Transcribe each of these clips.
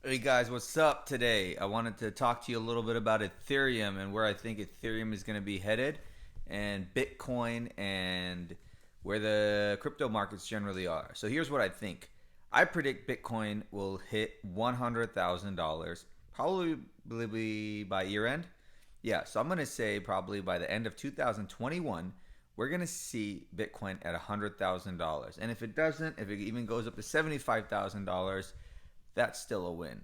Hey guys, what's up today? I wanted to talk to you a little bit about Ethereum and where I think Ethereum is going to be headed, and Bitcoin, and where the crypto markets generally are. So here's what I think. I predict Bitcoin will hit $100,000 probably by year end. Yeah, so I'm going to say probably by the end of 2021, we're going to see Bitcoin at $100,000. And if it doesn't, if it even goes up to $75,000, that's still a win.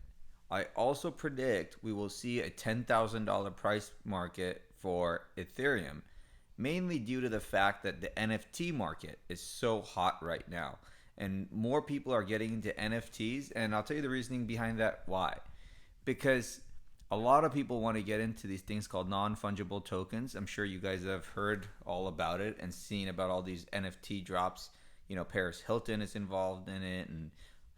I also predict we will see a $10,000 price market for Ethereum, mainly due to the fact that the NFT market is so hot right now. And more people are getting into NFTs. And I'll tell you the reasoning behind that why. Because a lot of people want to get into these things called non-fungible tokens. I'm sure you guys have heard all about it and seen about all these NFT drops. Paris Hilton is involved in it, and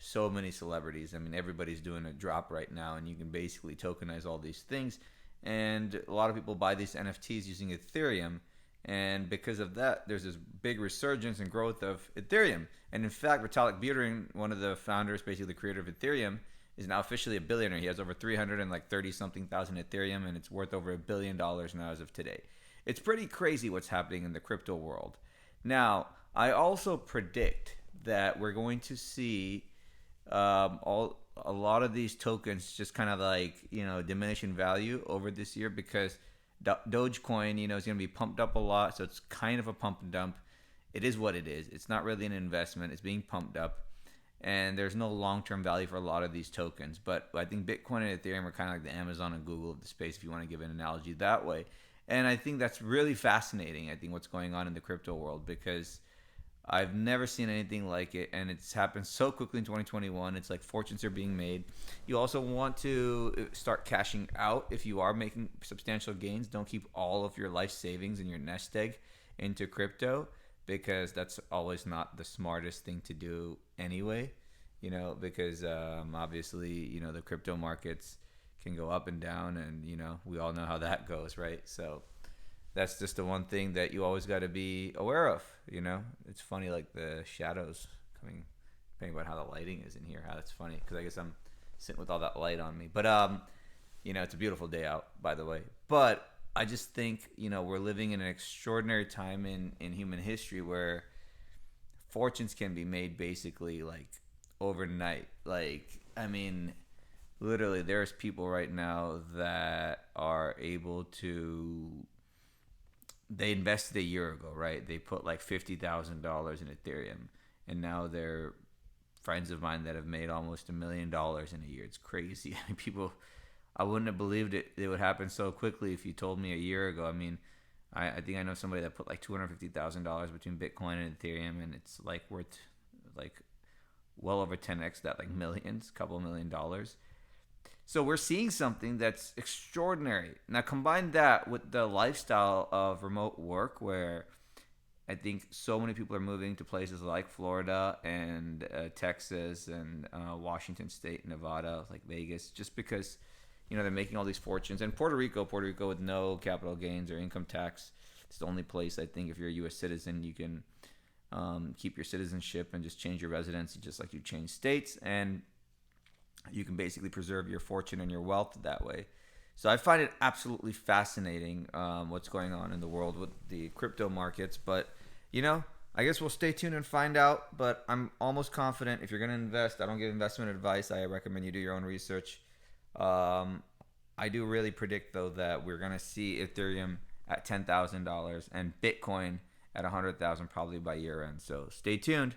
so many celebrities. I mean, everybody's doing a drop right now, and you can basically tokenize all these things. And a lot of people buy these NFTs using Ethereum. And because of that, there's this big resurgence and growth of Ethereum. And in fact, Vitalik Buterin, one of the founders, basically the creator of Ethereum, is now officially a billionaire. He has over 330 something thousand Ethereum, and it's worth over $1 billion now as of today. It's pretty crazy what's happening in the crypto world. Now, I also predict that we're going to see all a lot of these tokens just kind of like diminish in value over this year because Dogecoin is going to be pumped up a lot, so it's kind of a pump and dump. It is what it is. It's not really an investment. It's being pumped up, and there's no long-term value for a lot of these tokens. But I think Bitcoin and Ethereum are kind of like the Amazon and Google of the space, if you want to give an analogy that way. And I think that's really fascinating. I think what's going on in the crypto world because I've never seen anything like it, and it's happened so quickly in 2021. It's like fortunes are being made. You also want to start cashing out if you are making substantial gains. Don't keep all of your life savings in your nest egg into crypto because that's always not the smartest thing to do anyway. Because obviously, the crypto markets can go up and down, and we all know how that goes, right? So that's just the one thing that you always got to be aware of. It's funny, like the shadows coming, depending on how the lighting is in here. How that's funny because I guess I'm sitting with all that light on me. But it's a beautiful day out, by the way. But I just think we're living in an extraordinary time in human history where fortunes can be made basically like overnight. Like, I mean, literally, there's people right now that are able to, they invested a year ago, right? They put like $50,000 in Ethereum, and now they're friends of mine that have made almost $1 million in a year. It's crazy. I mean, people, I wouldn't have believed it would happen so quickly if you told me a year ago. I mean, I think I know somebody that put like $250,000 between Bitcoin and Ethereum, and it's like worth like well over 10x that, like millions, couple $1 million. So we're seeing something that's extraordinary. Now combine that with the lifestyle of remote work, where I think so many people are moving to places like Florida and Texas and Washington State, Nevada, like Vegas, just because they're making all these fortunes. And Puerto Rico with no capital gains or income tax. It's the only place I think if you're a U.S. citizen you can keep your citizenship and just change your residency, just like you change states, and you can basically preserve your fortune and your wealth that way. So I find it absolutely fascinating what's going on in the world with the crypto markets. But I guess we'll stay tuned and find out. But I'm almost confident if you're going to invest, I don't give investment advice. I recommend you do your own research. I do really predict though that we're going to see Ethereum at $10,000 and Bitcoin at 100,000 probably by year end. So stay tuned.